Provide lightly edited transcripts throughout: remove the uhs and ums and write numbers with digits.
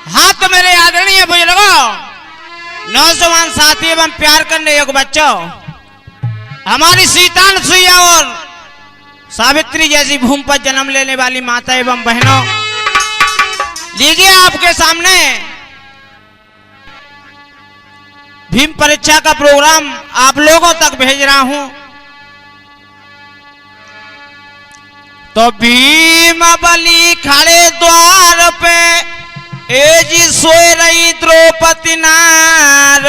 हाँ तो मेरे आदरणीय बुजुर्गों, नौजवान साथी एवं प्यार करने योग्य बच्चों, हमारी सीता सुइया और सावित्री जैसी भूमि पर जन्म लेने वाली माता एवं बहनों, लीजिए आपके सामने भीम परीक्षा का प्रोग्राम आप लोगों तक भेज रहा हूं। तो भीम बलि खड़े द्वार पे एजी सोए रही द्रौपदी नार,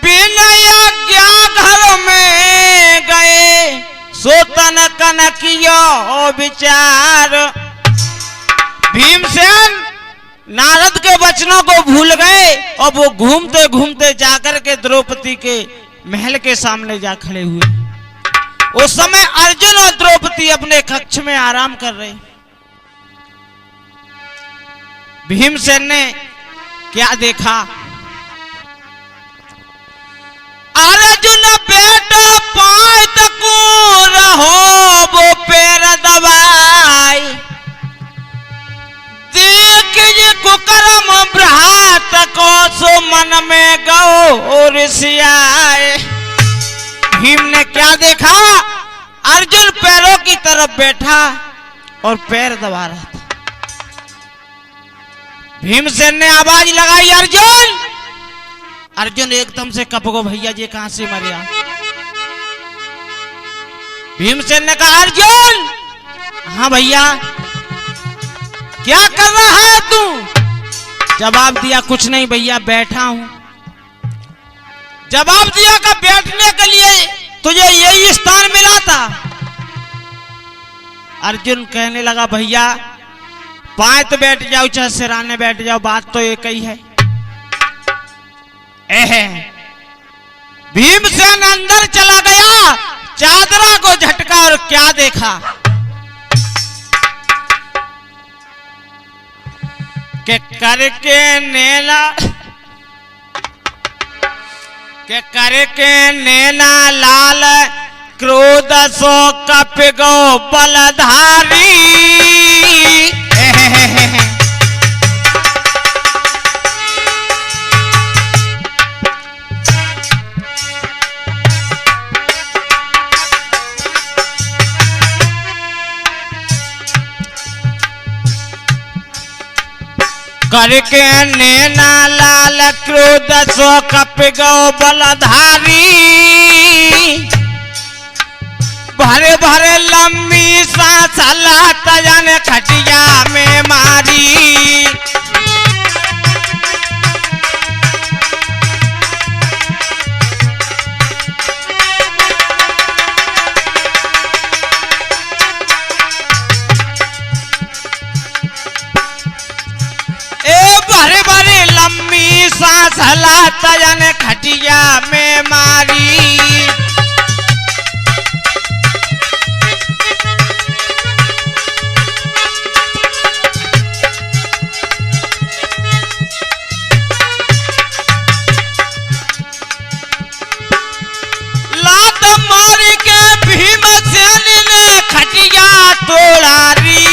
विनय क्या घर में गए सोतन कनकियो विचार। भीमसेन नारद के वचनों को भूल गए और वो घूमते घूमते जाकर के द्रौपदी के महल के सामने जा खड़े हुए। उस समय अर्जुन और द्रौपदी अपने कक्ष में आराम कर रहे। भीमसेन ने क्या देखा? अर्जुन बेटा पाए तको रहो वो पैर दबाई, देख ये कुकर्म भ्रात को सो मन में गो ऋषियाए। भीम ने क्या देखा? अर्जुन पैरों की तरफ बैठा और पैर दबा रहा था। भीमसेन ने आवाज लगाई, अर्जुन! अर्जुन एकदम से कप गो, भैया जी कहां से मरिया? भीमसेन ने कहा, अर्जुन! हाँ भैया, क्या कर रहा है तू? जवाब दिया, कुछ नहीं भैया, बैठा हूं। जवाब दिया कि बैठने के लिए तुझे यही स्थान मिला था। अर्जुन कहने लगा, भैया पाए तो बैठ जाओ चाहे सिराने बैठ जाओ, बात तो एक ही है। भीमसेन अंदर चला गया, चादरा को झटका और क्या देखा के करके नैना लाल क्रोध सो कप गो बलधारी। करके नैना लाल क्रोध सो कप गो बलधारी, भरे भरे लंबी सांस तजन खटिया में मारी। भरे भरे लंबी सांस तजन खटिया में मारी। लात मार के भीमसेन ने खटिया तोड़ारी।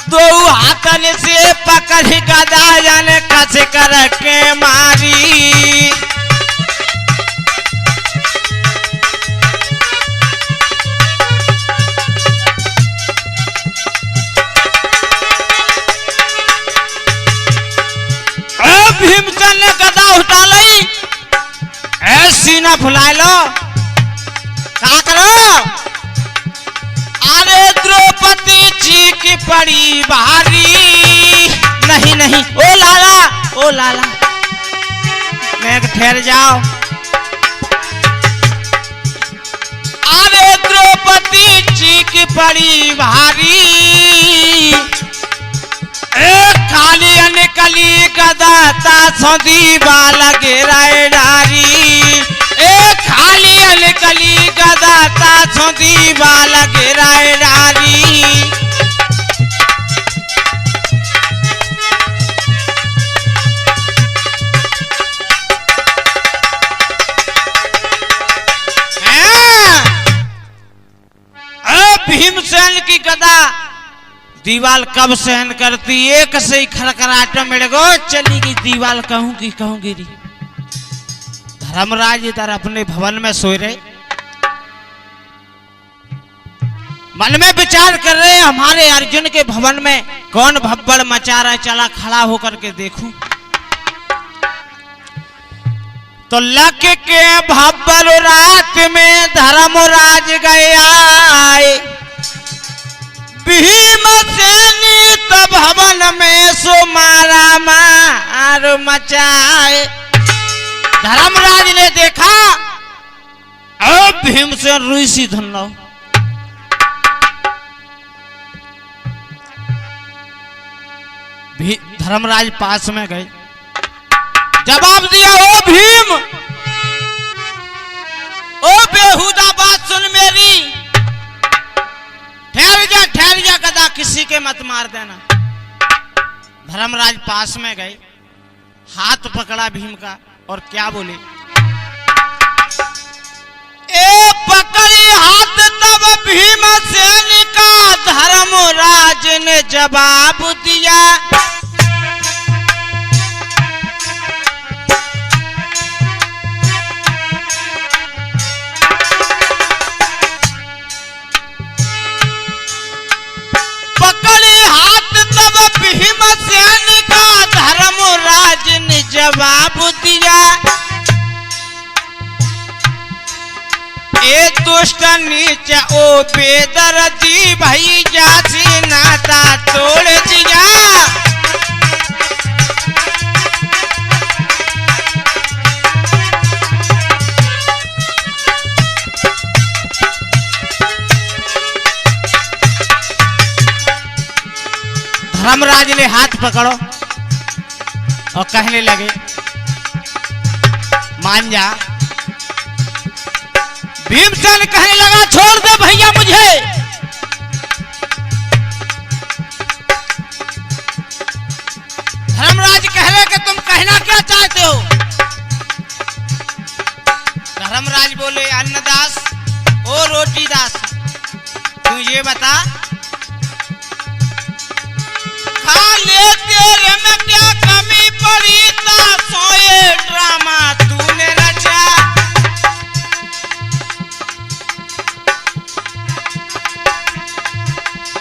दो हाथन से पकड़ गदा जन कस करके मारी। भीमसेन ने गदा उठा ली, सीना फुला लो, क्या करो? अरे द्रौपदी जी की पड़ी भारी। नहीं नहीं, ओ लाला, ओ लाला, मैं ठहर जाओ। अरे द्रौपदी जी की पड़ी भारी, खाली निकली गदा तासोदी बाल गिराए डारी। खाली निकली गदा तासोदी बाल गिराए डारी। भीमसेन की गदा दीवाल कब सहन करती, एक से ही खड़खड़ाहट मेरे को चली गई दीवाल, कहूंगी री। धर्मराज इधर अपने भवन में सोए रहे, मन में विचार कर रहे हमारे अर्जुन के भवन में कौन भब्बड़ मचा रहा है, चला खड़ा होकर के देखूं। तो लक के भब्बड़ रात में धर्मराज गए, भीमसेनी तो भवन में सो मारा मार मचाए। धर्मराज ने देखा अब भीमसेन रुसी धन्नो, धर्मराज पास में गए, जवाब दिया, ओ भीम, ओ बेहुदा बात सुन मेरी, ठहर जा गदा, किसी के मत मार देना। धर्मराज पास में गए, हाथ पकड़ा भीम का और क्या बोले, ए पकड़ी हाथ तब भीमसेन का, धर्मराज ने जवाब दिया, भीमसेन का धर्मराज ने जवाब दिया, ए दुष्ट नीच ओ बेदर्दी, भाई जासी नाता तोड़ दिया। धर्मराज ने हाथ पकड़ो और कहने लगे, मान जा। भीमसेन कहने लगा, छोड़ दे भैया मुझे। धर्मराज कह रहे कि तुम कहना क्या चाहते हो। धर्मराज बोले, अन्नदास ओ रोटीदास, तू ये बता, खाले तेरे में क्या कमी पड़ी, ता सोए ड्रामा तूने रचा।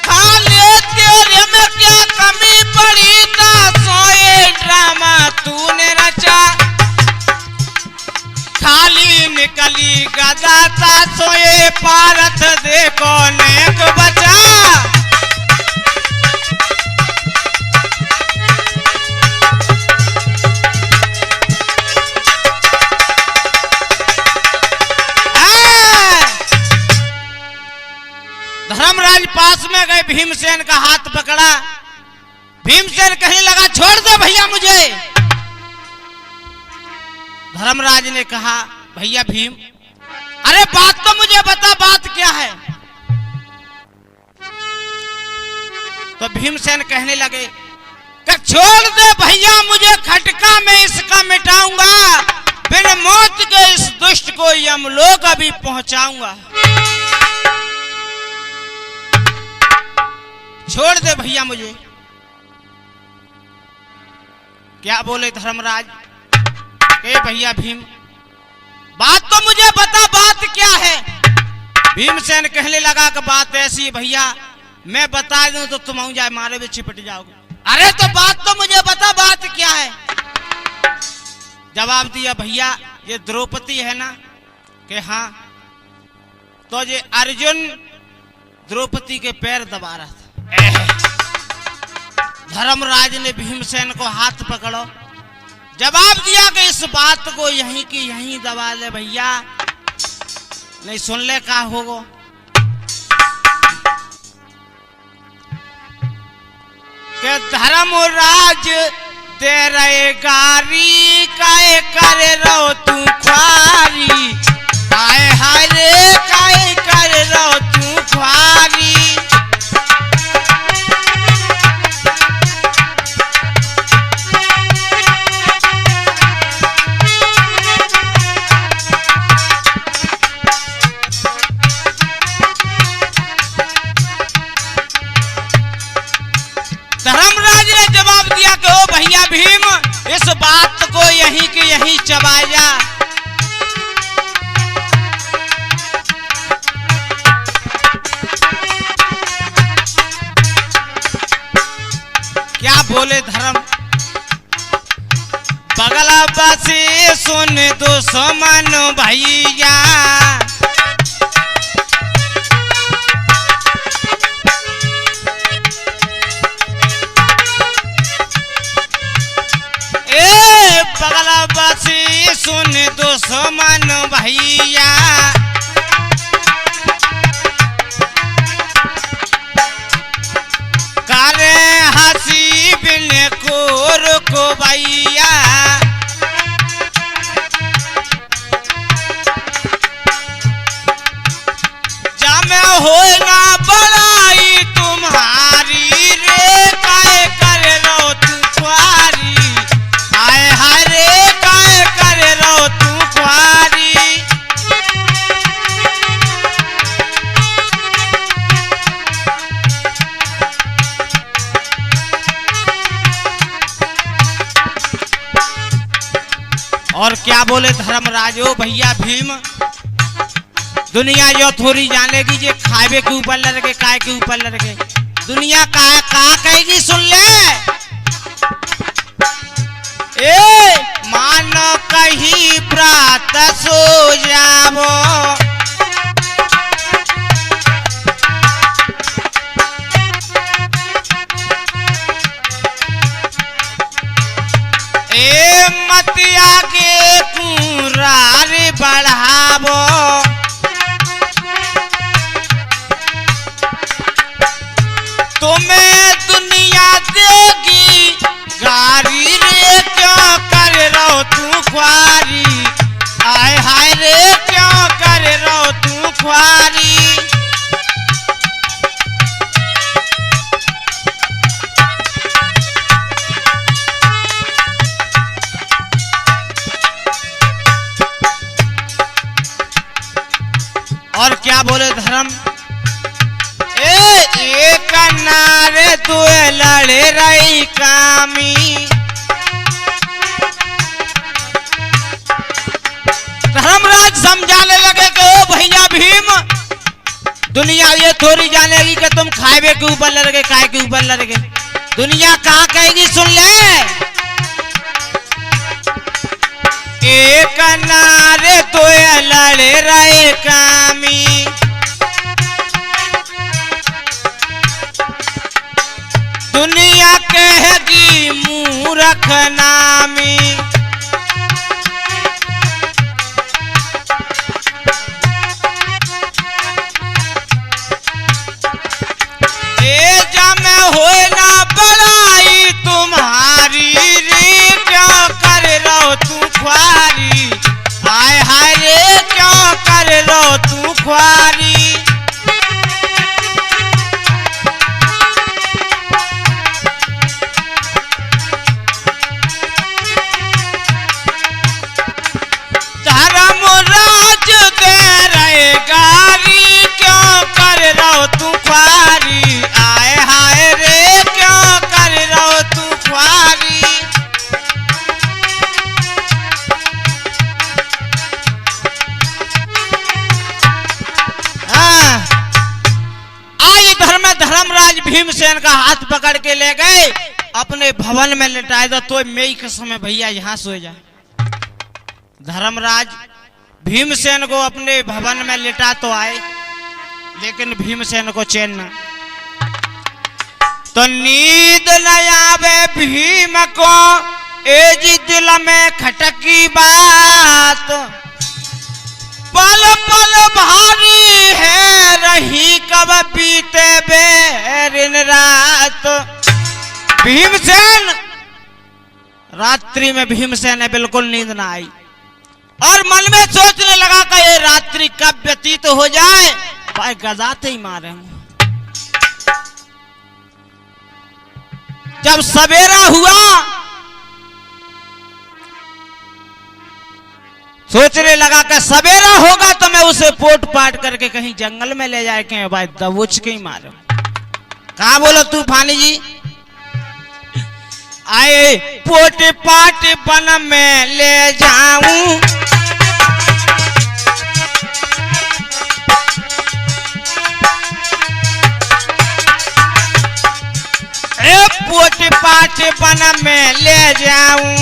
खाले तेरे में क्या कमी पड़ी, ता सोए ड्रामा तूने रचा। खाली निकली गदा, ता सोए पारथ देखो नेक बचा। धर्मराज पास में गए, भीमसेन का हाथ पकड़ा। भीमसेन कहने लगा, छोड़ दे भैया मुझे। धर्मराज ने कहा, भैया भीम, अरे बात तो मुझे बता, बात क्या है। तो भीमसेन कहने लगे कि छोड़ दे भैया मुझे, खटका में इसका मिटाऊंगा, बिन मौत के इस दुष्ट को यमलोक अभी पहुंचाऊंगा। छोड़ दे भैया मुझे। क्या बोले धर्मराज, ए भैया भीम, बात तो मुझे बता, बात क्या है। भीमसेन कहने लगा कि बात ऐसी है भैया, मैं बता दूं तो तुम जाए मारे में चिपट जाओगे। अरे तो बात तो मुझे बता, बात क्या है। जवाब दिया, भैया ये द्रौपदी है ना, कि हाँ। तो ये अर्जुन द्रौपदी के पैर दबा रहा था। धर्मराज ने भीमसेन को हाथ पकड़ो, जवाब दिया कि इस बात को यहीं की यहीं दबा ले भैया, नहीं सुन ले का होगो। के धर्मराज दे रहे गारी, काहे करे रो तू ख्वारी, काहे हारे काहे करे रो तू ख्वारी। भैया भीम इस बात को यहीं के यहीं चबा जा। क्या बोले धर्म, बगला बसे सुन दुश्मन भैया, बगला बसी सुन दुश्मन भैया, करे हंसी बिन को रुको भैया, जमे हो ना बड़ाई तुम्हारी रे, काय कर रो तू ख्वारी, हाय हाय रे काय कर रो तू ख्वारी। और क्या बोले धर्मराजो भैया भीम, दुनिया जो थोड़ी जानेगी जे खावे के ऊपर लड़के काय के ऊपर लड़के, दुनिया का कहेगी सुन ले। ए मानो कहीं प्रात सो जावो, ए मतिया के कुरार बढ़ावो, तुम्हें दुनिया देगी गारी रे, क्यों कर रो तू ख्वारी, आय हाय रे क्यों कर रो तू ख्वारी। और क्या बोले धर्म, एक नारे तू लड़े रही कामी, धर्मराज समझाने लगे कि ओ भैया भीम, दुनिया ये थोड़ी जानेगी कि तुम खावे के ऊपर लड़के काय के ऊपर लड़के, दुनिया कहाँ कहेगी सुन ले। एक नारे तो लड़े रहे कामी, दुनिया कहेगी मूर्ख नामी, ए जमे हो ना बड़ाई तुम्हारी रे, क्यों कर रो तू ख्वारी, हाय हाय रे क्यों कर रो तू ख्वारी। धर्मराज दे रहे गारी, क्यों कर रो तू ख्वारी, आय हाय रे क्यों कर रो तू ख्वारी। आई धर्मराज भीमसेन का हाथ पकड़ के ले गए, अपने भवन में लेटाए दो, तो मेरी कसम है भैया यहाँ सो जा। धर्मराज भीमसेन को अपने भवन में लेटा तो आए, लेकिन भीमसेन को चैन न, तो नींद न आवे भीम को, ए जी दिल में खटकी बात, पल पल भारी है रही कब बीते बेरिन रात। भीमसेन रात्रि में भीमसेन ने बिल्कुल नींद ना आई और मन में सोचने लगा कि ये रात्रि कब व्यतीत हो जाए, भाई गजाते ही मारे हूं। जब सवेरा हुआ सोचने लगा कि सवेरा होगा तो मैं उसे पोट पाट करके कहीं जंगल में ले जाए के भाई दबोच के ही मारो। कहा बोलो तूफानी जी, आए पोट पाट बन में ले जाऊं, पोट पाट बन में ले जाऊं,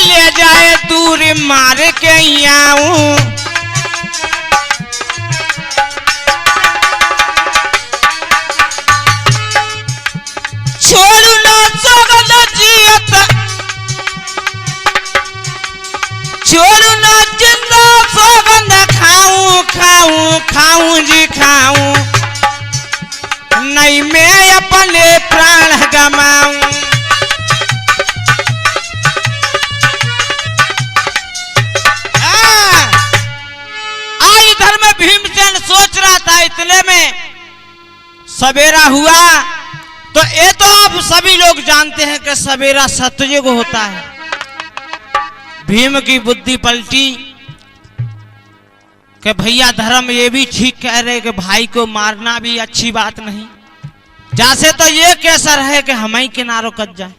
ले जाए दूर मार के आऊं, छोड़ू ना सगल जियत, छोड़ू ना जिंदा सगल खाऊं खाऊं खाऊं जी खाऊं, नहीं मैं अपने प्राण गमाऊं। आज इधर में भीमसेन सोच रहा था, इतने में सवेरा हुआ। तो ये तो आप सभी लोग जानते हैं कि सवेरा सतयुग होता है। भीम की बुद्धि पलटी कि भैया धर्म ये भी ठीक कह रहे कि भाई को मारना भी अच्छी बात नहीं, जैसे तो ये कैसा रहे कि हम ही किनारों कट जाए।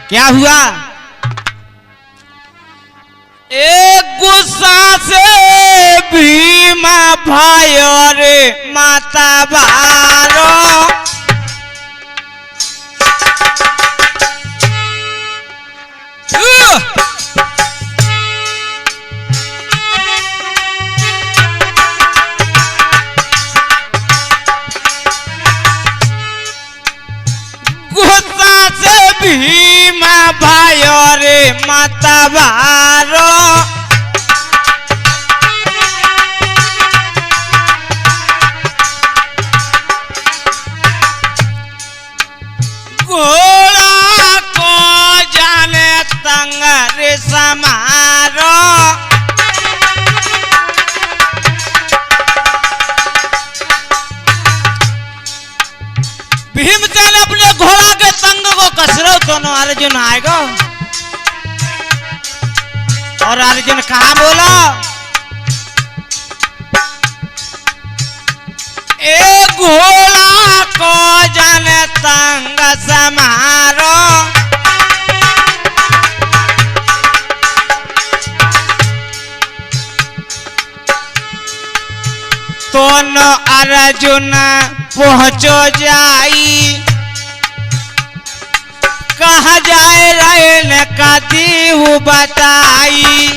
क्या हुआ, एक गुस्सा से भीमा भाई और माता बारो, गुस्सा से भीमा भाई और माता बारो, घोड़ा को जाने तंगर समारो, भीमसेन अपने घोड़ा के तंग को कसरो, दोनों अर्जुन आएगा। और अर्जुन कहा बोला, ए घोड़ा को जाने तंग समारो, दोनों अर्जुन पहुंचो जाई, कहा जाए रहे का दीहू बताई।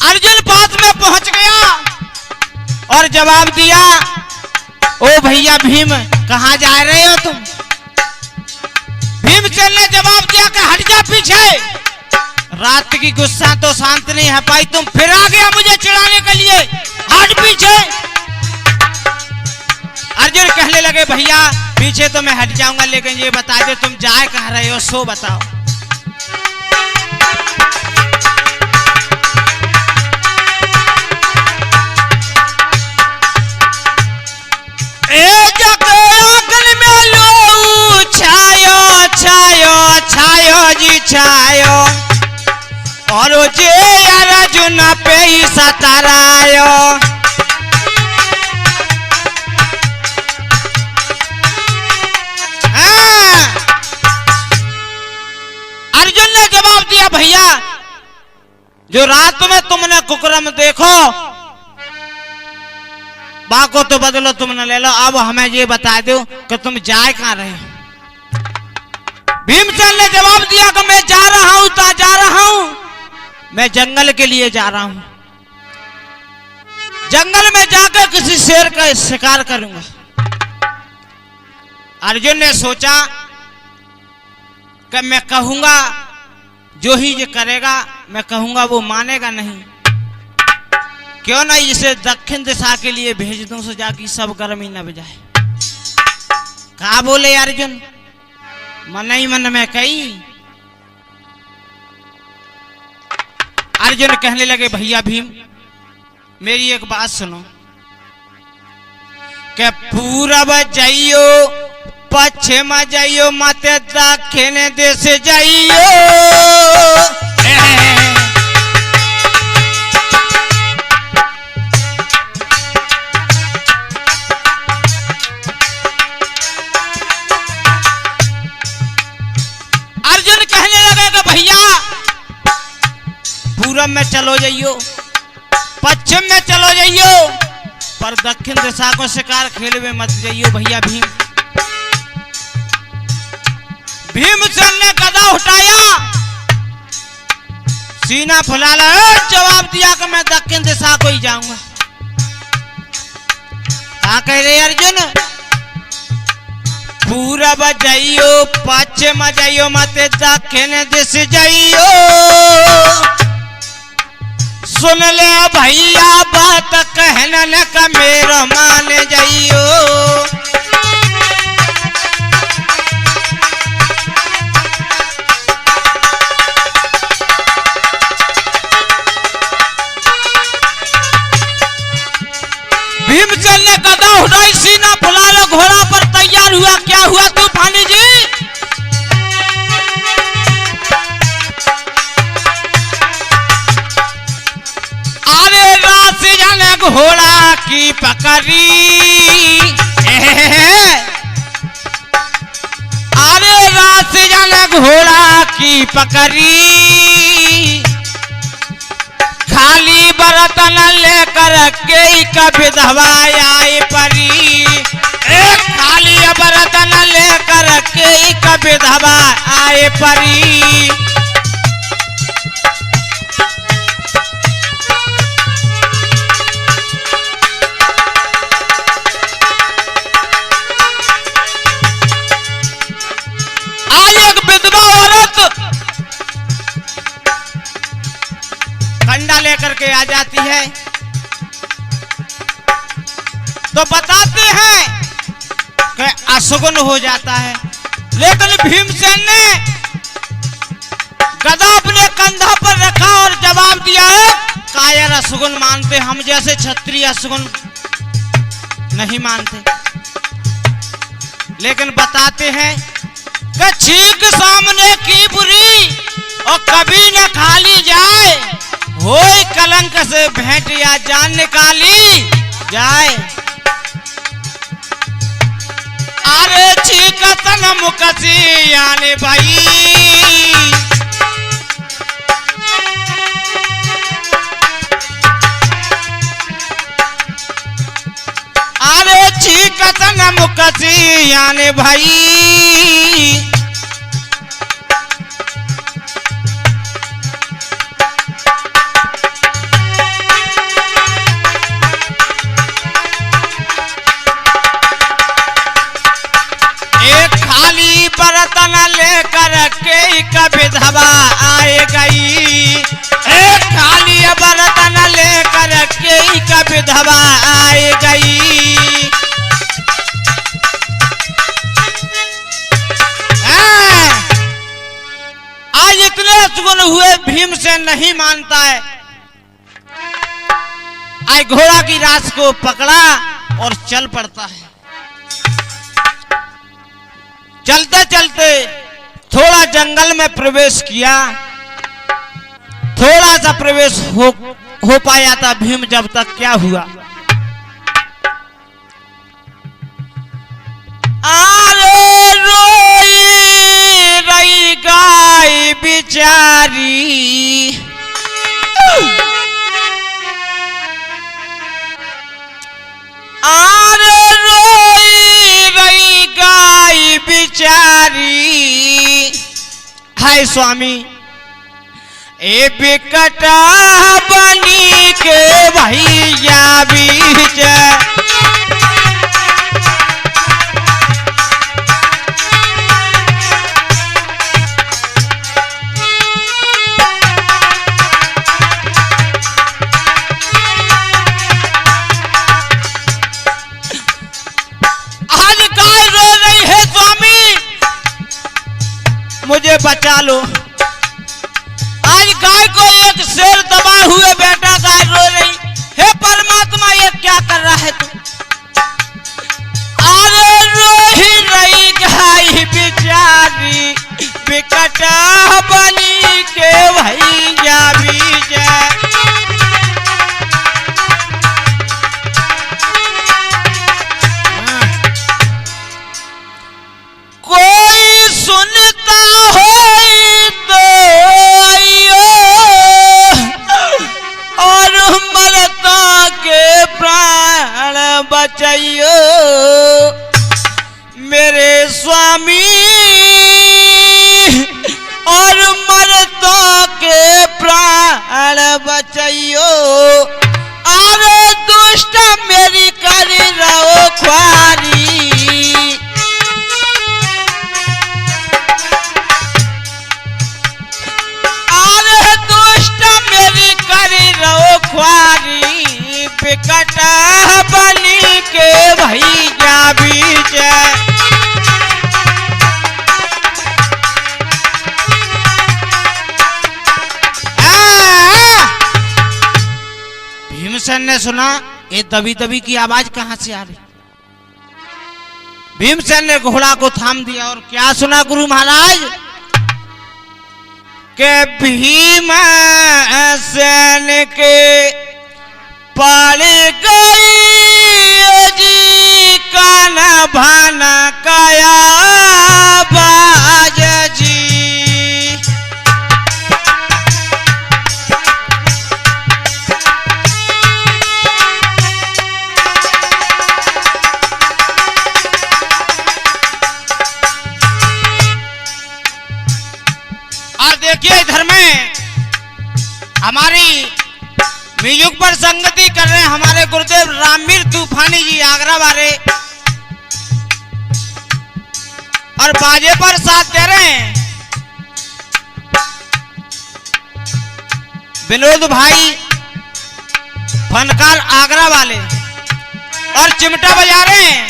अर्जुन पास में पहुंच गया और जवाब दिया, ओ भैया भीम कहाँ जा रहे हो तुम? भीमसेन ने जवाब दिया कि हट जा पीछे, रात की गुस्सा तो शांत नहीं है पाई, तुम फिर आ गया मुझे चिढ़ाने के लिए, हट पीछे। अर्जुन कहने लगे भैया पीछे तो मैं हट जाऊंगा, लेकिन ये बता दो तुम जाए कहाँ रहे हो, सो बताओ। छायो जी छायो, और जे अर्जुन पे ही सतारायो, अर्जुन ने जवाब दिया भैया जो रात में तुमने कुकरम देखो बाको तो बदलो तुमने ले लो, अब हमें ये बता दो कि तुम जाए कहाँ रहे हो। भीमसेन ने जवाब दिया कि मैं जा रहा हूं, मैं जंगल के लिए जा रहा हूं, जंगल में जाकर किसी शेर का शिकार करूंगा। अर्जुन ने सोचा कि मैं कहूंगा जो ही ये करेगा, मैं कहूंगा वो मानेगा नहीं, क्यों ना इसे दक्षिण दिशा के लिए भेज दूं, सो जाके सब गर्मी न बजाए। कहा बोले अर्जुन, मन ही मन में कही। अर्जुन कहने लगे भैया भीम मेरी एक बात सुनो, कि पूरब जाइयो पश्चिम जाइयो मत दक्षिण देश जाइयो, पूरब में चलो जाइयो, पश्चिम में चलो जाइयो, पर दक्षिण दिशा को शिकार खेल में मत जाइयो भैया भीम। भीमसेन ने गदा उठाया, सीना फुला ला, जवाब दिया कि मैं दक्षिण दिशा को ही जाऊंगा। क्या कह रहे अर्जुन? पूरब जाइयो, पश्चिम जाइयो, मत दक्षिण दिश जाइयो। सुन ले भैया बात कहने का मेरो मान जाइयो। भीमसेन ने गदा उठाई, सीना फुला लो, घोड़ा पर तैयार हुआ। क्या हुआ तूफानी जी? अरे रास जाने घोड़ा की पकड़ी, अरे रास जाने घोड़ा की पकड़ी। खाली बर्तन लेकर के का विधवा आई परी, एक खाली बर्तन लेकर के का विधवा आए परी। आज एक विधवा औरत कंडा लेकर के आ जाती है, तो बताते हैं कि अशुगुन हो जाता है। लेकिन भीमसेन ने गदा अपने कंधा पर रखा और जवाब दिया है, कायर अशुगुन मानते, हम जैसे क्षत्रिय अशुगुन नहीं मानते। लेकिन बताते हैं कि छींक सामने की बुरी और कभी न खाली जाए, होय कलंक से भेंट या जान निकाली जाए। अरे छीकतन मुकसी आने भाई, अरे छीकतन मुकसी आने भाई। बर्तन लेकर के का विधवा आए गई, एक खाली बर्तन लेकर के का विधवा आए गई। आज इतने सुगुन हुए, भीमसेन नहीं मानता है। आज घोड़ा की रास को पकड़ा और चल पड़ता है। चलते चलते थोड़ा जंगल में प्रवेश किया, थोड़ा सा प्रवेश हो पाया था भीम जब तक। क्या हुआ? अरे रोई रही गाय बिचारी, अरे रोई रही गाय बिचारी। हाय स्वामी, ए बिकटा बनी के भैया बीच, मुझे बचा लो। आज गाय को एक शेर दबा हुए बेटा गाय रो रही, हे परमात्मा ये क्या कर रहा है तू? अरे रो ही रही गाय बिचारी, बिकटा बनी के भैया बीच। कोई सुनता हो सुना ये दबी दबी की आवाज कहां से आ रही। भीमसेन ने घोड़ा को थाम दिया और क्या सुना गुरु महाराज के भीमसेन के पड़ गई जी कान भान काया बाज जी। और देखिए इधर में हमारी म्यूजिक पर संगति कर रहे हैं हमारे गुरुदेव रामवीर तूफानी जी आगरा वाले और बाजे पर साथ दे रहे हैं विनोद भाई फनकार आगरा वाले और चिमटा बजा रहे हैं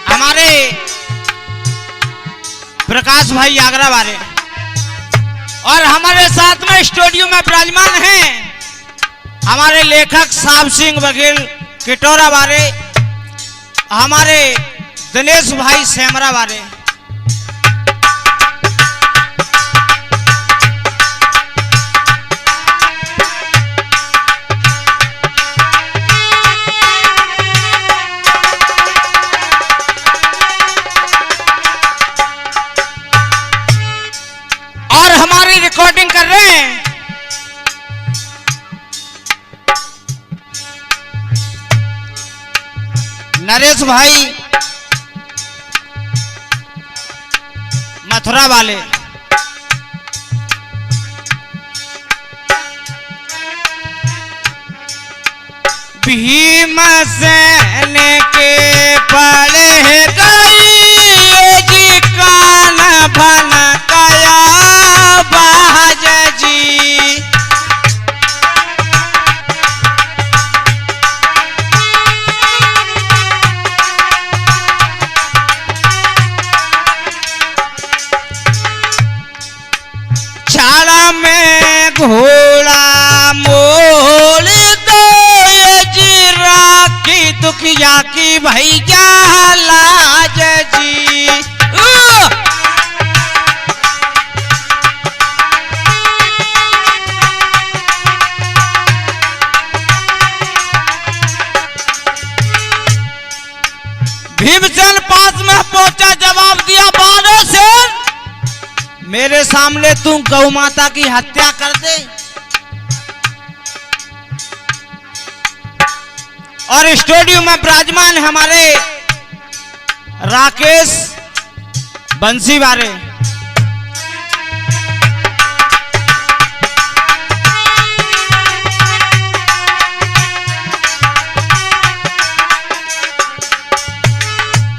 हमारे प्रकाश भाई आगरा वाले और हमारे साथ में स्टूडियो में विराजमान हैं हमारे लेखक साहब सिंह बघेल किटोरा वाले हमारे दिनेश भाई सेमरा वाले। और हमारी रिकॉर्डिंग कर रहे हैं नरेश भाई मथुरा वाले भीमसेन के पड़ गई जी कान भन काया बाज जी। छाड़ा में घोड़ा मोड़ दो जी राखी दुखिया की भैया लाज जी। भीमसेन पास में पहुंचा जवाब दिया बारे से मेरे सामने तू गौ माता की हत्या कर दे और स्टूडियो में विराजमान हमारे राकेश बंसी वाले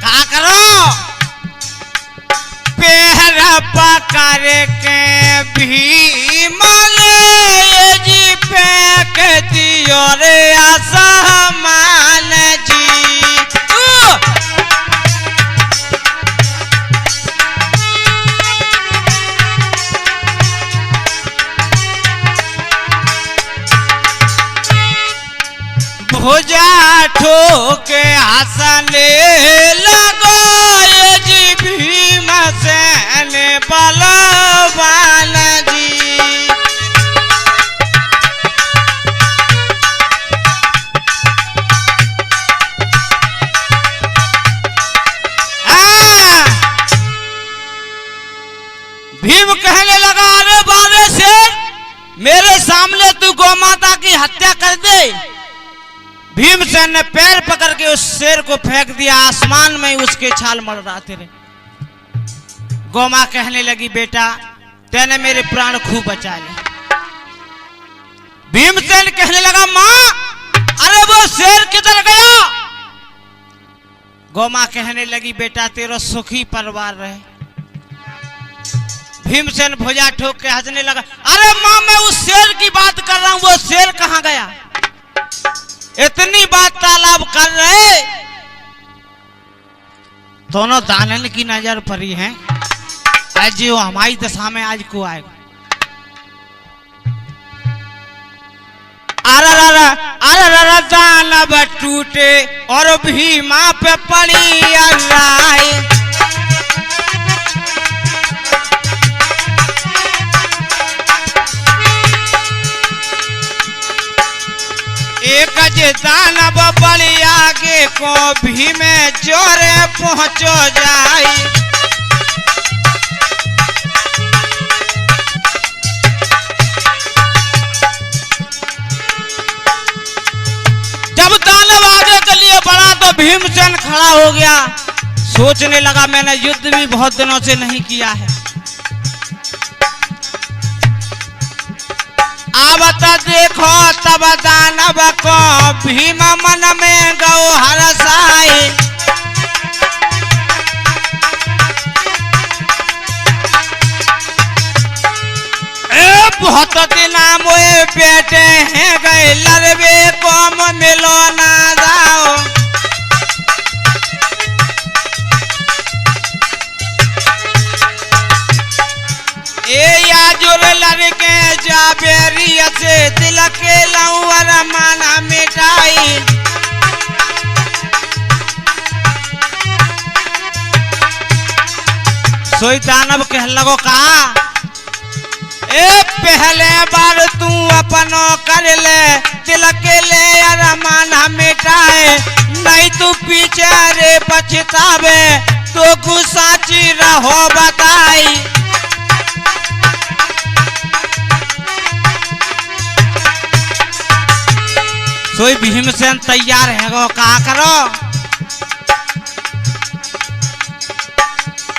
क्या करो पैर पकड़ के भीमले जी फेंक दियो रे आसमान जी। भुजा ठोके हंसने लगो जी भीमसेन बलवान जी। भीम कहने लगा अरे बारे से मेरे सामने तू गौ माता की हत्या कर दे। भीमसेन ने पैर पकड़ के उस शेर को फेंक दिया आसमान में उसके छाल मर रहा थे। गौ मां कहने लगी बेटा तेने मेरे प्राण खूब बचा ले। भीमसेन कहने लगा मां अरे वो शेर किधर गया। गौ मां कहने लगी बेटा तेरा सुखी परिवार रहे। भीमसेन भुजा ठोक के हंसने लगा अरे मां मैं उस शेर की बात कर रहा हूं वो शेर कहां गया। इतनी बात तालाब कर रहे दोनों दानन की नजर पड़ी है आज वो हमारी दशा में आज को आएगा। अरे दानव टूटे और भीमा पे पड़ी राय। एक जे दानव बड़ी आगे को भी में जोरे पहुंचो जाई। जब दानव आगे के लिए बढ़ा तो भीमसेन खड़ा हो गया। सोचने लगा मैंने युद्ध भी बहुत दिनों से नहीं किया है। अब तो देखो तब दानव को भीम मन में गौ हरसाई। बहुत दिन मोए बेटे हैं गए लड़बे कम मिलो ना जाओ। ए याजुर लड़के जाबेरिया से दिल के लौर माना मिटाई। सोई दानव कह लगो कहा ए पहले बार तू अपनो कर ले दिल के ले अरमान मिटाए। नहीं तू पीछे रे पछतावे तो गुस्साची रहो बताई। सोई भीमसेन तैयार है गो कहा करो।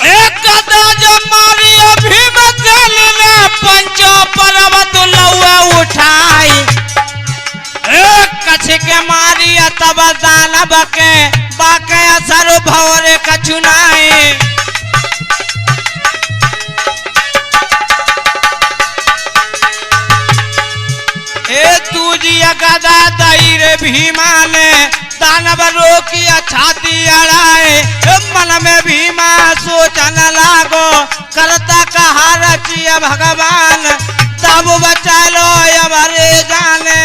एक गदा जब मारी भीमसेन ने पंचो पर्वत लौआ उठाई। एक कछ के मारी तब दानव के बाके असर भवरे कछुनाई। ए तुझी गदा दई रे भीमा ने दानव रोकिया छाती अड़ाए। मन में भीमा सोचन लागो करता कहा रचिया भगवान। तब बचा लो अबरे जाने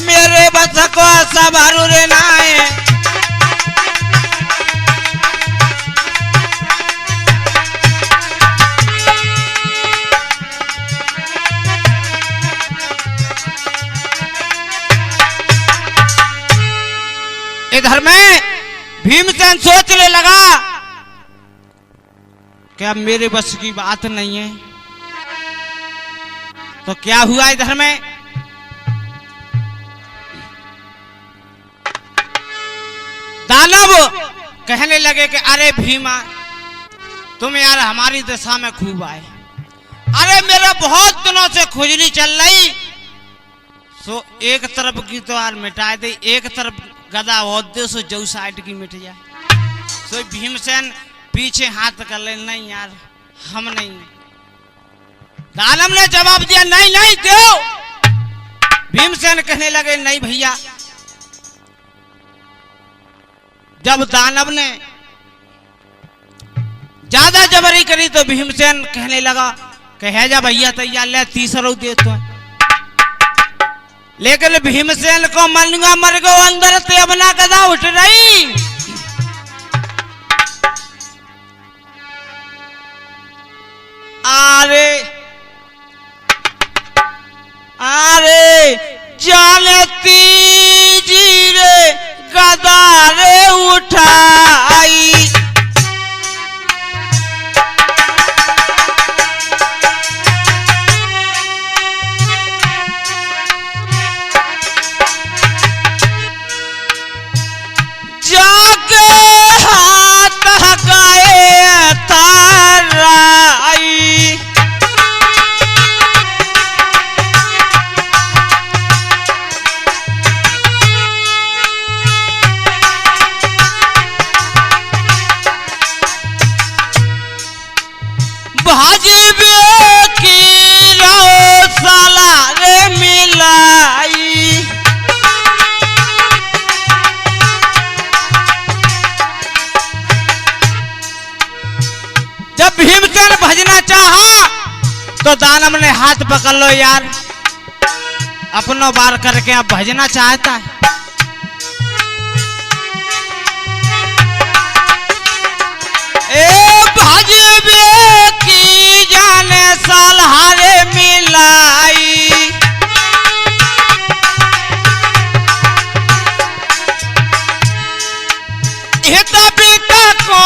मेरे बस को सब रे नाए। इधर में भीमसेन सोचने लगा कि अब मेरे बस की बात नहीं है। तो क्या हुआ इधर में दानव कहने लगे कि अरे भीमा तुम यार हमारी दिशा में खूब आए। अरे मेरा बहुत दिनों से खुजली चल रही। सो एक तरफ की तो यार मिटा दे, एक तरफ गदा औदे सो जो साइड की मिट जाए। सो भीमसेन पीछे हाथ कर ले नहीं यार हम नहीं। दानव ने जवाब दिया नहीं नहीं दो। भीमसेन कहने लगे नहीं भैया। जब दानव ने ज्यादा जबरी करी तो भीमसेन कहने लगा कह जा भैया तैयार ले तीसरा दे तो। लेकिन भीमसेन को मनगा मर गो अंदर से अपना गदा उठ रही। अरे अरे जानती जी रे गदा रे उठाई। जाके हाथ गए ताराई। भाजी की रो साला रे मिलाई। जब भीमसेन भजना चाहा तो दानव ने हाथ पकड़ लो यार अपनो बार करके अब भजना चाहता है। ए भजबे की जाने सालहारे मिलाई, तभी को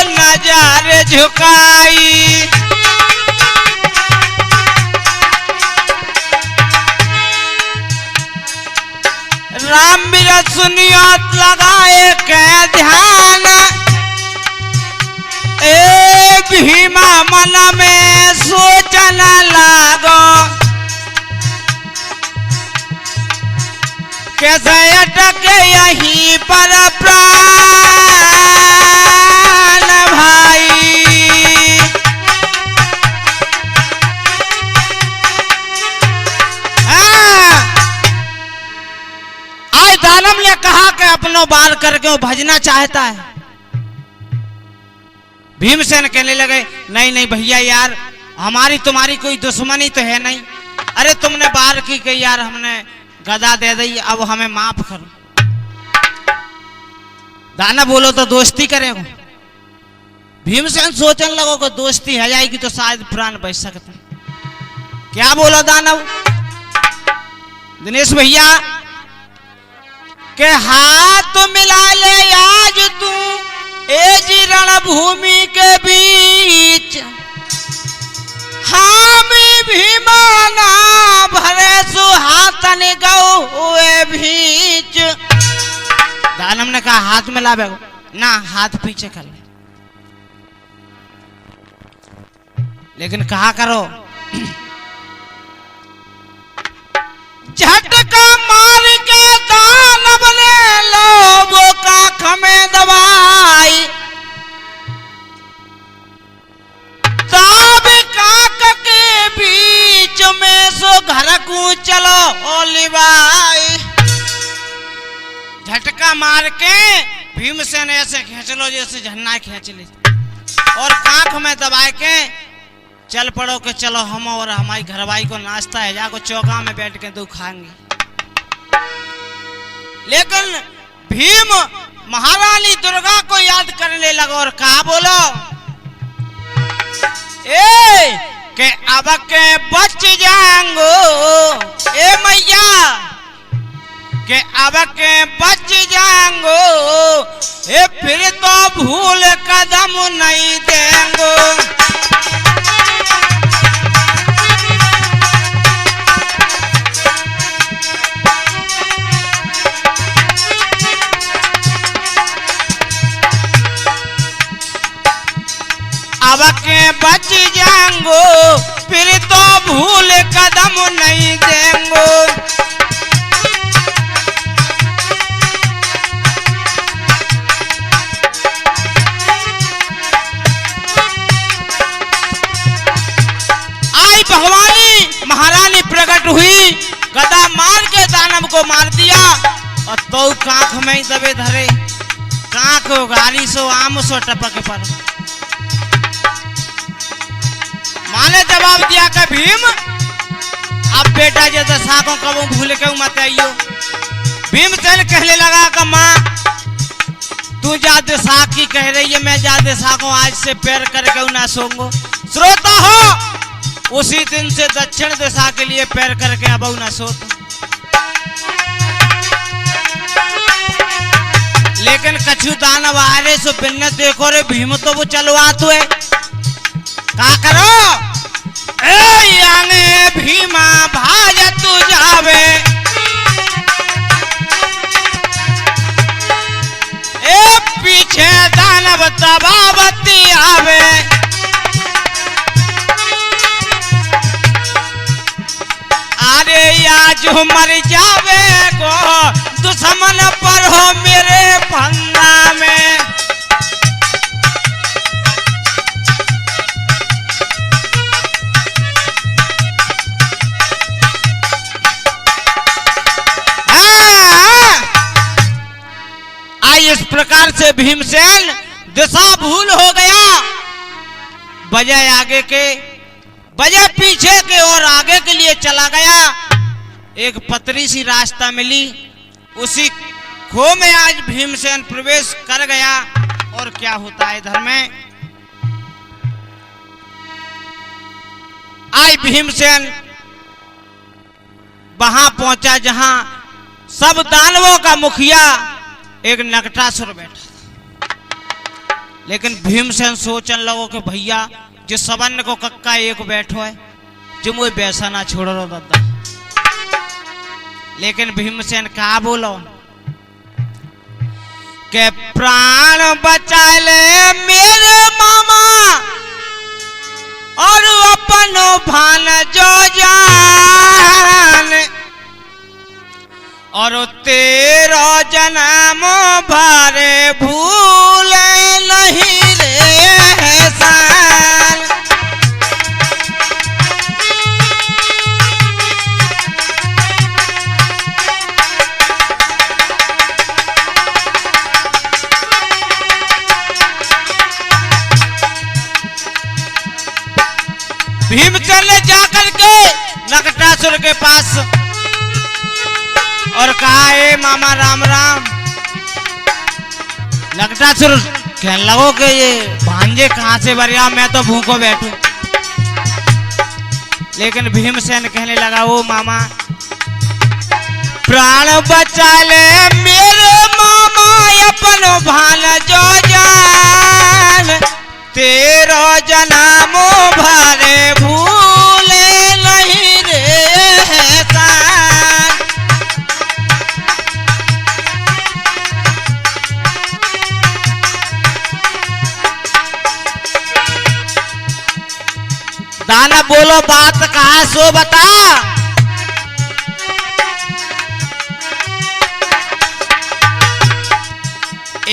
नजर झुकाई। राम बीरा सुनियो लगाए के ध्यान, ए भीमा मन में सोचना लागो, कैसे अटके यहीं पर प्राण भाई। आज दानव ने कहा कि अपनों बाल करके वो भजना चाहता है। भीमसेन कहने लगे नहीं नहीं भैया यार, हमारी तुम्हारी कोई दुश्मनी तो है नहीं। अरे तुमने बार की कि यार हमने गदा दे दी, अब हमें माफ करो। दानव बोलो तो दोस्ती करेगा। भीमसेन सोचने लगो कि दोस्ती है जाएगी तो शायद प्राण बच सकता। क्या बोलो दानव? दिनेश भैया के हाथ मिला ले आज तू ए जी रणभूमि के बीच, हामी भीमाना भरे सुहातन गए भीच। दानव ने कहा हाथ मिला बेगो ना, हाथ पीछे कर ले, लेकिन कहा करो झटका मार के दानव ने लोगों का खमे दबाई, ताब काक के बीच में सो घर को चलो ओलिबाई। झटका मार के भीमसेन ऐसे खींच लो जैसे झन्ना खींच ले, और कांख में दबा के चल पड़ो कि चलो हम और हमारी घरवाई को नाश्ता है, जाको चौका में बैठ के दो खाएंगे। लेकिन भीम महारानी दुर्गा को याद करने लगा और कहा बोलो ए के अब के बच जाएंगो, ए मैया के अब के बच जाएंगो, ए फिर तो भूल कदम नहीं देंगो। अब के बच जाएंगो, फिर तो भूल कदम नहीं देंगो। आई भगवानी महारानी प्रकट हुई, गदा मार के दानव को मार दिया, और तो कांख में ही दबे धरे, कांख गाली सो आम सो टपक पर। माने जवाब दिया कि भीम अब बेटा जे दशा को कबू भूल के मत आइयो। भीमसेन कहने लगा कि माँ तू जा दिशा की कह रही है, मैं जा दिशा को आज से पैर करके ना सोऊंगो। श्रोता हो उसी दिन से दक्षिण दिशा के लिए पैर करके अब ना सोता। लेकिन कछु दानव आ रहे सो बिन्ने देखो रे भीम तो वो चलवा तो है, का करो ए याने भीमा भाज तू जावे, ए पीछे दानव तबावती आवे। अरे आज मर जावे गो दुश्मन पर हो मेरे फंदा में। इस प्रकार से भीमसेन दिशा भूल हो गया, बजाय आगे के बजाय पीछे के और आगे के लिए चला गया। एक पतरी सी रास्ता मिली, उसी खो में आज भीमसेन प्रवेश कर गया। और क्या होता है इधर में, आज भीमसेन वहां पहुंचा जहां सब दानवों का मुखिया एक नकटासुर बैठा। लेकिन भीमसेन सोचने लगो कि भैया जिस सबन को कक्का एक बैठो है, जो मुझे वैसा ना छोड़ रो दादा। लेकिन भीमसेन कहा बोलो के प्राण बचा ले मेरे मामा और अपनो भान जो जान, और तेरो जन्म भरे भूले नहीं रे एहसान। भीमसेन ने जाकर के नकटासुर के पास और कहा, ए मामा राम राम। नकटासुर कहने लगो कि ये भांजे कहां से बरिया, मैं तो भूखो बैठू। लेकिन भीमसेन कहने लगा, ओ मामा प्राण बचा ले मेरे मामा अपनो भान जो जान, तेरो जन्मो भरे भूले नहीं रे एहसान। दाना बोलो बात कहा सो बता।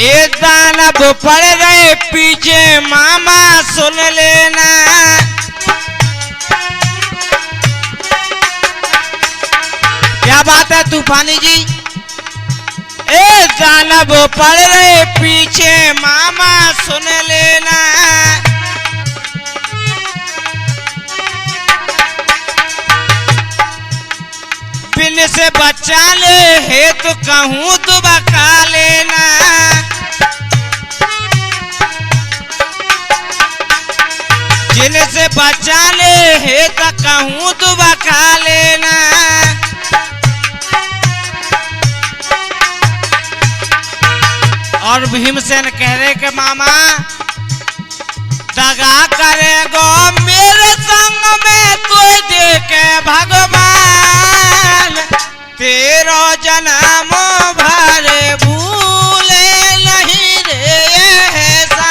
एक दानव पड़ गए पीछे मामा सुन लेना, क्या बात है तूफानी जी। एक दानव पड़ गए पीछे मामा सुन लेना, बिन से बचा ले है तो कहूं तो बका लेना। जिनसे बचा ले है तो कहूं तो बका लेना। और भीमसेन कह रहे कि मामा दगा करेगो मेरे संग में तो देखे भगवान, तेरो जन्म भरे भूले नहीं रे एहसान।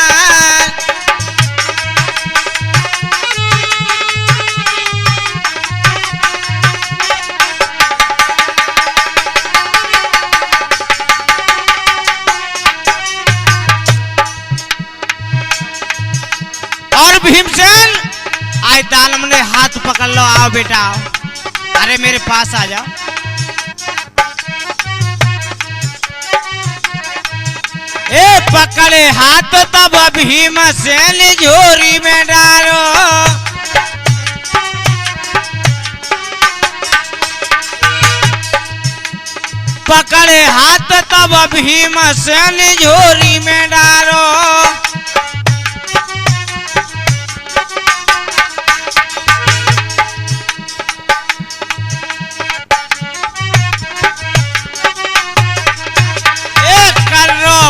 और भीमसेन आज दानव ने हाथ पकड़ लो, आओ बेटा आओ, अरे मेरे पास आ जाओ। ए पकड़े हाथ तब भीमसेन झोरी में डालो, पकड़े हाथ तब भीमसेन झोरी में डालो।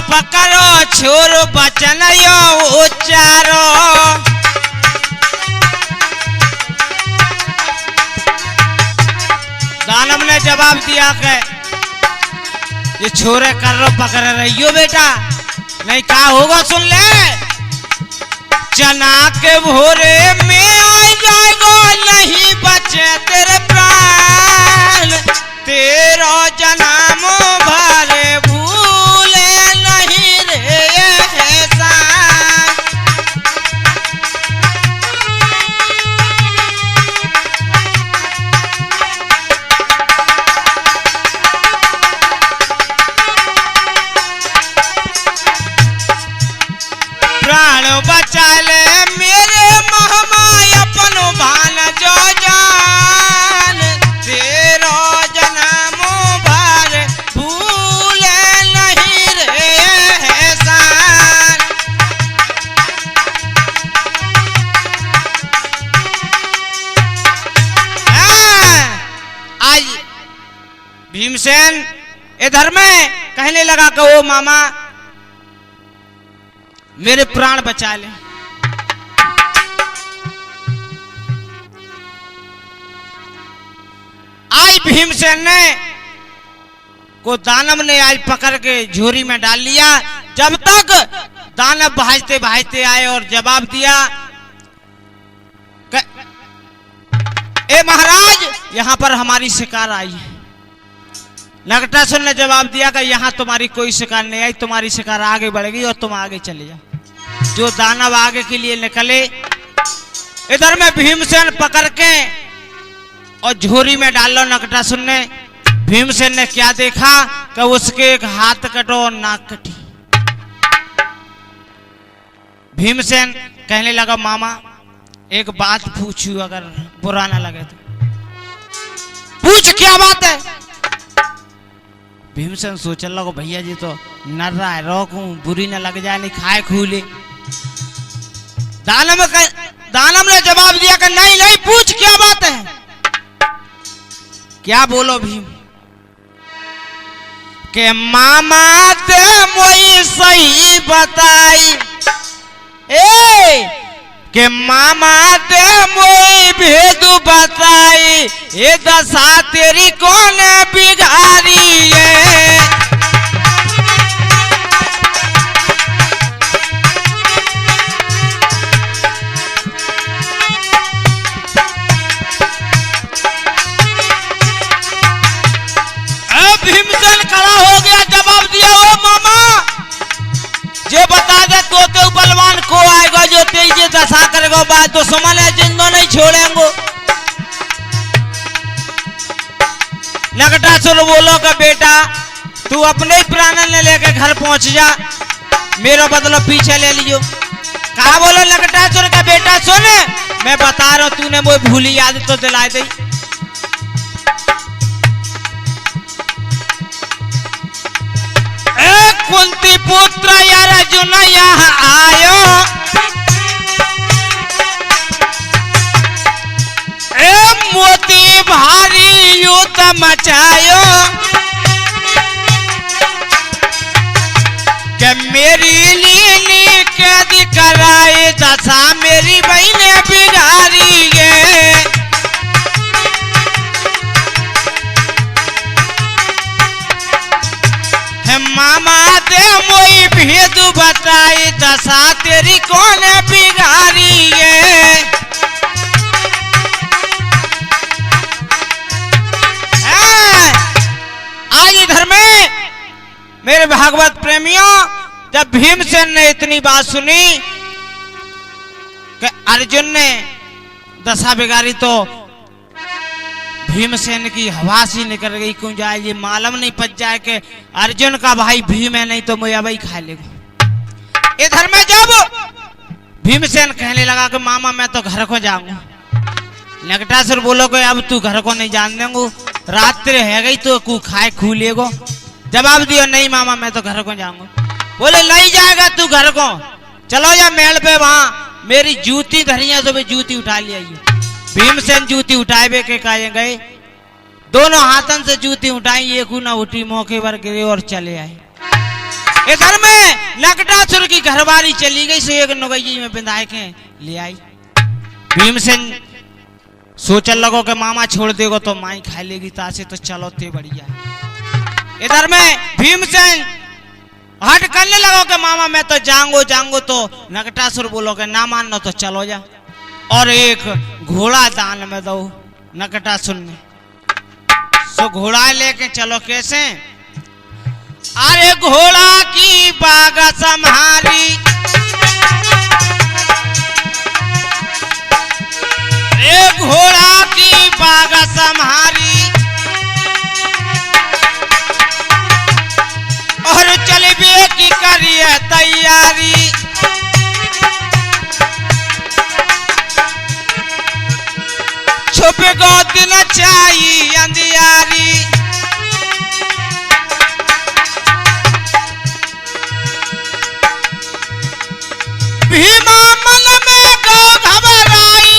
पकड़ो छोरो बचन यो उच्चारो, दानव ने जवाब दिया कि ये छोरे कर रो पकड़ रही बेटा, नहीं कहा होगा सुन ले। चना के भोरे में आ जाएगो नहीं बचे तेरे प्राण, तेरो जन्म भरे भूले नहीं रे एहसान। प्राण बचा ले मेरे महमा अपनो भान जो जान, तेरो भीमसेन इधर में कहने लगा कि ओ मामा मेरे प्राण बचा ले। आज भीमसेन ने को दानव ने आज पकड़ के झोरी में डाल लिया। जब तक दानव भाजते भाजते आए और जवाब दिया ए महाराज यहां पर हमारी शिकार आई है। नकटासुर ने जवाब दिया कि यहां तुम्हारी कोई शिकार नहीं आई, तुम्हारी शिकार आगे बढ़ेगी और तुम आगे चले जाओ। जो दानव आगे के लिए निकले इधर में भीमसेन पकड़ के और झोरी में डाल लो। नकटासुर ने भीमसेन ने क्या देखा कि उसके एक हाथ कटो और नाक कटी। भीमसेन कहने लगा मामा एक बात पूछू, अगर बुरा ना लगे तो पूछ, क्या बात है। भीमसेन सोचने लगो भैया जी तो नर रहा है, रोकूं बुरी ना लग जाए, नहीं खाए खूले। दानव ने जवाब दिया कि नहीं नहीं पूछ, क्या बात है। क्या बोलो भीम के मामा ते मोई सही बताई, के मामा ते मोई भेदू बताई, ये दशा तेरी कौन बिगाड़ी है। भीमसेन खड़ा हो गया, जवाब दिया ओ मामा जे बता दे तो बलवान को आएगा जो तेज दशा करेगा, बात तो समझ है जिंदो नहीं छोड़ेंगे। नकटासुर बोलो का बेटा तू अपने ही प्राण ने लेके घर पहुंच जा, मेरा बदला पीछे ले लियो। कहा बोलो नकटासुर का बेटा सुन, मैं बता रहा हूं तूने वो भूली याद तो दिला दी। कुंती पुत्र यार अर्जुन यहाँ आयो, मोती भारी युद्ध मचायो, के मेरी लीली कैद कराए दशा मेरी बहने बिगाड़ी है। मामा दे मोई भेदू बताई दशा तेरी कौन बिगाड़ी है। आज इधर में मेरे भागवत प्रेमियों जब भीमसेन ने इतनी बात सुनी कि अर्जुन ने दशा बिगाड़ी तो भीमसेन की हवा सी निकल गई, क्यों जाए ये मालूम नहीं पच जाए कि अर्जुन का भाई भीम है, नहीं तो मुझे भाई खा लेगा। इधर में जब भीमसेन कहने लगा कि मामा मैं तो घर को जाऊंगा, नकटासुर बोलो कि अब तू घर को नहीं जान देंगो, रात्रि है गई तो कू खाए खू लेगो। जवाब दियो नहीं मामा मैं तो घर को जाऊंगा। बोले नहीं जाएगा तू घर को, चलो या मेल पे वहां मेरी जूती धरिया तो जूती उठा ले आइए। भीमसेन जूती उठाए के काये गए, दोनों हाथन से जूती उठाई, एक ना उठी, मौके पर गिरे और चले आए। इधर में नकटासुर की घरवाली चली गई, सो एक नगैया में बिंदाए के ले आई। भीमसेन सोचने लगो कि मामा छोड़ देगो तो माई खा लेगी, तासे तो चलो ते बढ़िया। इधर में भीमसेन हट करने लगो कि मामा मैं तो जाऊंगो तो नकटासुर बोलो कि ना मानो तो चलो जा, और एक घोड़ा दान में दो। नकटासुर ने सो घोड़ा लेके चलो। कैसे? अरे घोड़ा की बाग संहारी, घोड़ा की बाग संहारी, और चलबे की करिए तैयारी। छुप गो दिन चाहिए अंधियारी, भीमा मन में गो घबराई,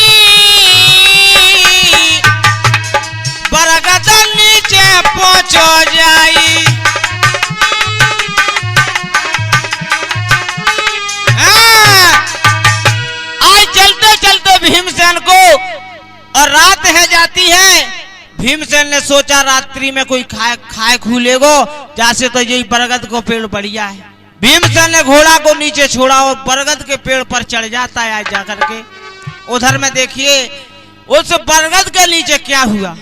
बरगद नीचे पहुंच ऊंच हो जाई। आज चलते चलते भीमसेन को और रात है जाती है। भीमसेन ने सोचा रात्रि में कोई खाए खूलेगो, जैसे तो यही बरगद को पेड़ बढ़िया है। भीमसेन ने घोड़ा को नीचे छोड़ा और बरगद के पेड़ पर चढ़ जाता है आज जाकर के। उधर में देखिए उस बरगद के नीचे क्या हुआ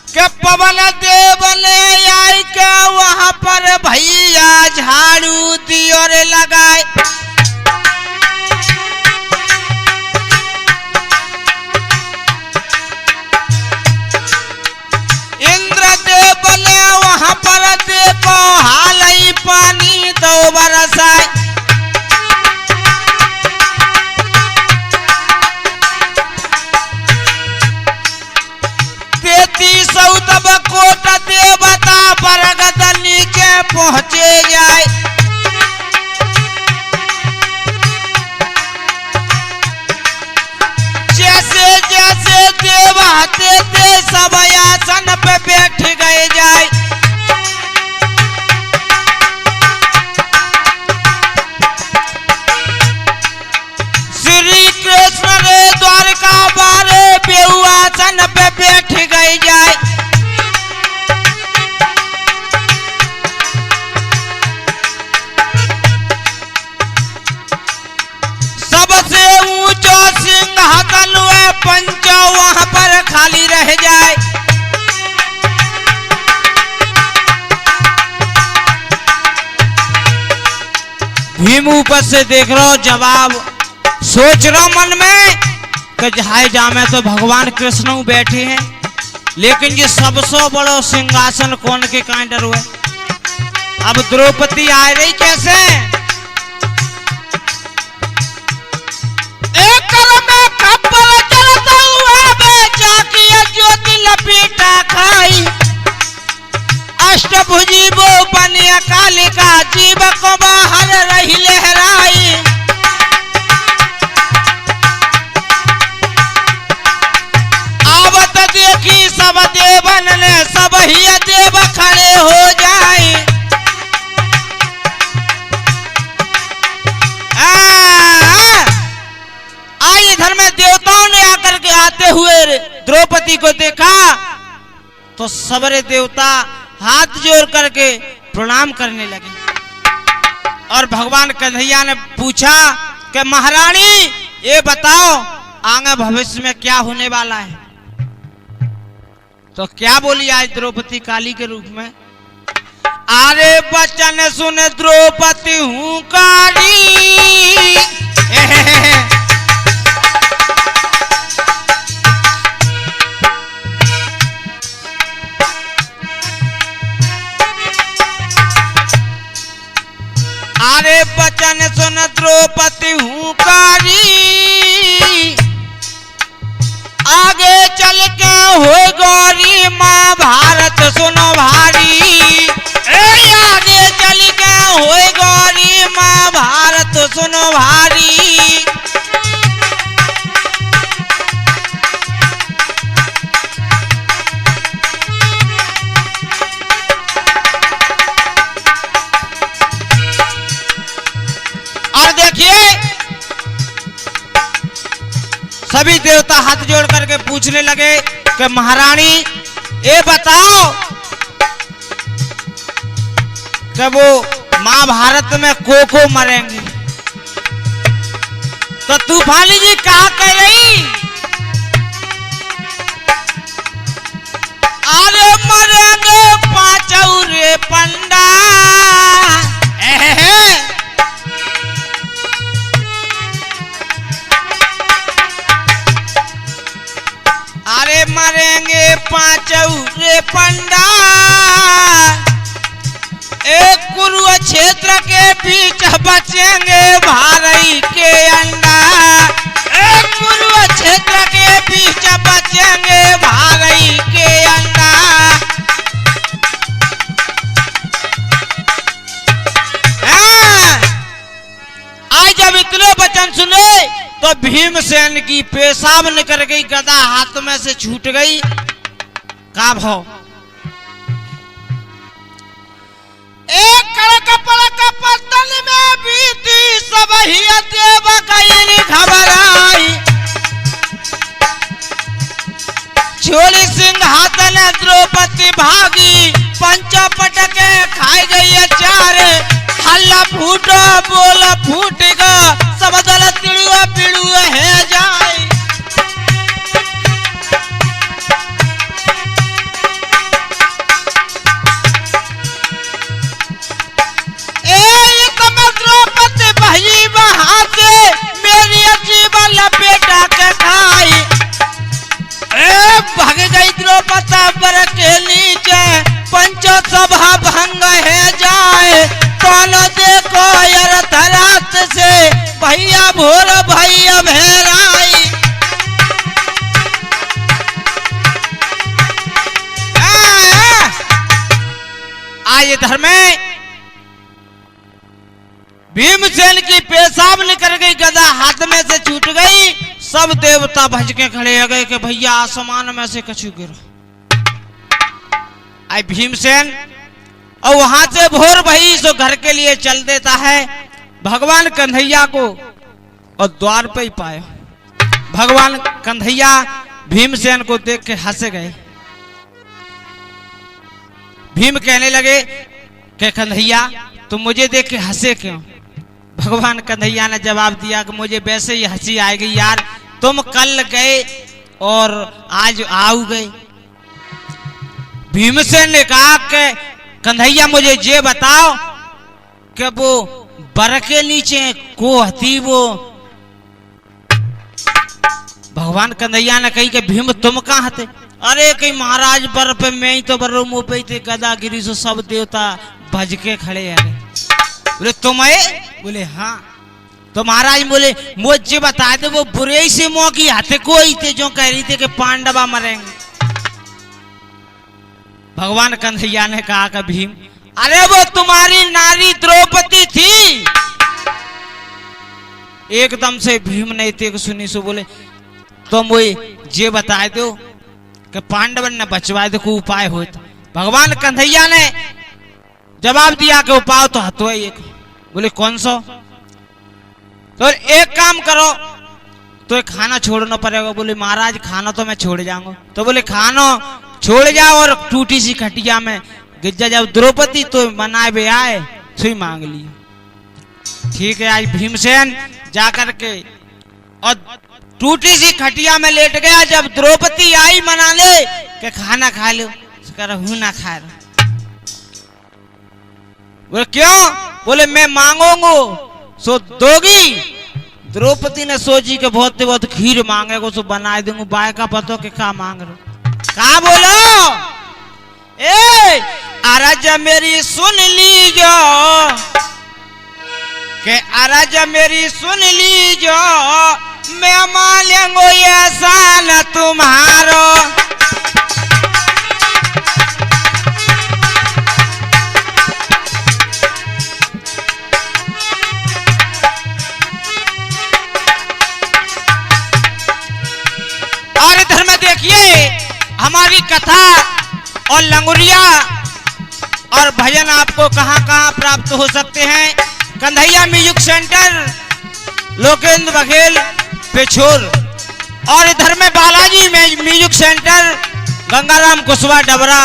कि पवन देव ले आई के वहां पर भैया झाड़ू दियोर लगाए। इंद्रदेव ले वहां पर देखो हालई पानी दो बरसाए। तब कोट देवता बरगद नीचे पहुंचे जाए। जैसे जैसे देव आते थे सब आसन पे बैठ गए जाए। श्री कृष्ण रे द्वारका बारे बेहू आसन पे बैठ गए जाए। सबसे ऊंचा सिंहासन व पंच वहां पर खाली रह जाए। भीम ऊपर से देख रहा हूं, जवाब सोच रहा हूं मन में कि जहां जामे तो भगवान कृष्ण बैठे हैं, लेकिन ये सबसे बड़ो सिंहासन कौन के कहां डर हुए। अब द्रौपदी आ रही कैसे। लपेटा खाई अष्टभुजी वो बनिया कालिका जीव को बाहर रही लहराई। आवत देखी सब देवन ने सब ही देव खड़े हो जाए। आज इधर में देवताओं ने आकर के आते हुए द्रौपदी को देखा तो सबरे देवता हाथ जोड़ करके प्रणाम करने लगे। और भगवान कन्हैया ने पूछा कि महारानी ये बताओ आगे भविष्य में क्या होने वाला है। तो क्या बोली आज द्रौपदी काली के रूप में। अरे बचन सुन द्रौपदी हूं काली। अरे बचन सुन द्रौपदी हूं कारी। आगे चल के हो गौरी महाभारत सुनो भारी। आगे चल के हो गौरी महाभारत सुनो भारी। और देखिए सभी देवता हाथ जोड़ करके पूछने लगे कि महारानी ये बताओ कि वो महाभारत में को मरेंगे। तो तूफानी जी कहा कह रही। अरे मरेंगे पांचों रे पंडा। अरे मरेंगे पांचों रे पंडा। एक कुरुक्षेत्र के बीच बचेंगे भारई के अंडा। एक कुरुक्षेत्र के बीच बचेंगे भारई के अंडा। आज जब इतने वचन सुने तो भीमसेन की पेशाब निकल गई, गदा हाथ में से छूट गई। का भाव एक कड़क पड़क पतन में बीती सब ही देव कई घबराई छोड़ी सिंहासन द्रौपदी भागी पंचा पटके खाई गई चार हल्ला फूटो बोल फूटेगा सब दल तिड़ुआ पिड़ुआ है जाए द्रौपदी भाई वहां से मेरी जीवन लपेटा के खाई भाग गई द्रौपदी पर के नीचे पंचो सभा भंग है जाए कौन देखो यार धरात से भैया भोर भैया भेराई आज इधर में भीमसेन की पेशाब निकल गई गदा हाथ में से छूट गई सब देवता भज के खड़े हो गए कि भैया आसमान में से कछु गिरो आई भीमसेन और वहां से भोर भई सो घर के लिए चल देता है भगवान कन्हैया को और द्वार पे ही पाया भगवान कन्हैया भीमसेन को देख के हंस गए भीम कहने लगे कि कन्हैया तुम मुझे देख के हंसे क्यों भगवान कन्हैया ने जवाब दिया कि मुझे वैसे ही हंसी आएगी यार तुम कल गए और आज आओ गए भीमसेन ने कहा कि कन्हैया मुझे ये बताओ कि वो बर के नीचे को हती वो भगवान कन्हैया ने कही कि भीम तुम कहाँ थे अरे कहीं महाराज बर पे मैं ही तो बर्रो मुंह पे थे गदा गिरी सो सब देवता भज के खड़े हैं बोले तुम आए बोले हाँ तो महाराज बोले मुझे बता दे वो बुरे से मुंह की हाथे कोई थे जो कह रही थे कि पांडवा मरेंगे भगवान कन्हैया ने कहा कि भीम अरे वो तुम्हारी नारी द्रौपदी थी एकदम से भीम ने इतने सुनी सो बोले तुम वो ये बता दो कि पांडवन ने बचवाए दो को उपाय हो भगवान कन्हैया ने जवाब दिया कि उपाय तो हतो है एक बोले कौन सा तो एक काम करो तो खाना छोड़ना पड़ेगा बोले महाराज खाना तो मैं छोड़ जाऊंगा तो बोले खाना छोड़ जाओ और टूटी सी खटिया में गिज्जा जब द्रौपदी तो मनाए बे आए सुई मांग ली ठीक है आज भीमसेन जाकर के और टूटी सी खटिया में लेट गया जब द्रौपदी आई मनाने के खाना खा लो ना खा बोले क्यों बोले मैं मांगूंगा सो दोगी द्रौपदी ने सोची के बहुत खीर मांगेगा सो बना दूंगा बाय का पतो के क्या मांग रहे कहा बोलो ए आराज मेरी सुन लीजो के आराज मेरी सुन लीजो मैं मालेंगो ऐसा न तुम्हारो और इधर में देखिए हमारी कथा और लंगुरिया और भजन आपको कहां कहां प्राप्त हो सकते हैं कन्हैया म्यूजिक सेंटर लोकेंद्र बघेल पेछोर और इधर में बालाजी म्यूजिक सेंटर गंगाराम कुशवा डबरा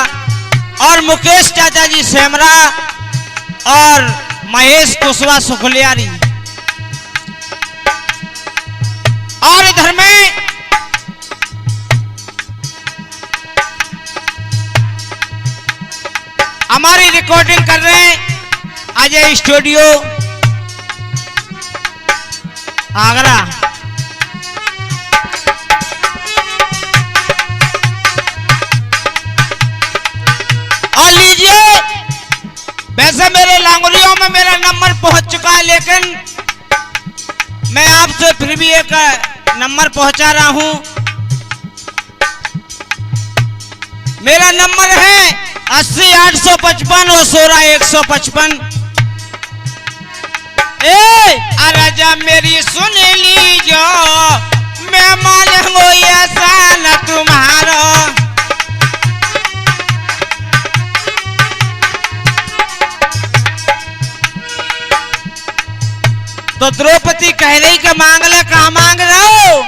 और मुकेश चाचा जी सेमरा और महेश कुशवा सुखलियारी और इधर में हमारी रिकॉर्डिंग कर रहे हैं अजय स्टूडियो आगरा और लीजिए वैसे मेरे लांगुरियों में मेरा नंबर पहुंच चुका है लेकिन मैं आपसे फिर भी एक नंबर पहुंचा रहा हूं मेरा नंबर है 80-855 और 16-155 राजा मेरी सुन लीजो मैं मालूंगो ऐसा न तुम्हारा तो द्रौपदी कह रही कि मांग ले, कहा मांग रहे हो?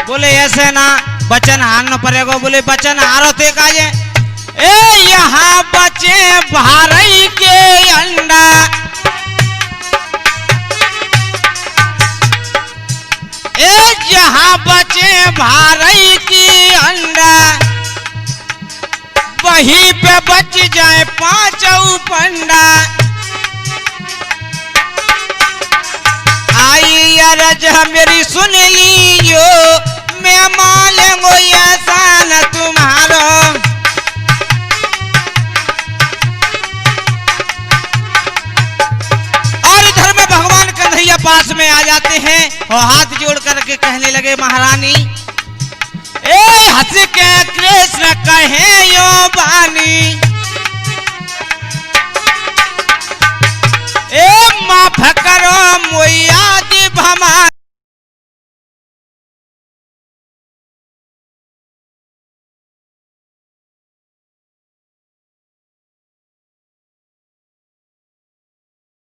बोले ऐसे ना बचन हारना पड़ेगा। बोले बचन हारो थे काजे? ए यहाँ बचे भारई के अंडा, ए जहाँ बचे भारई की अंडा, वहीं पे बच जाए 5 पंडा। आई अरज मेरी सुन लियो, मैं मालेंगो ये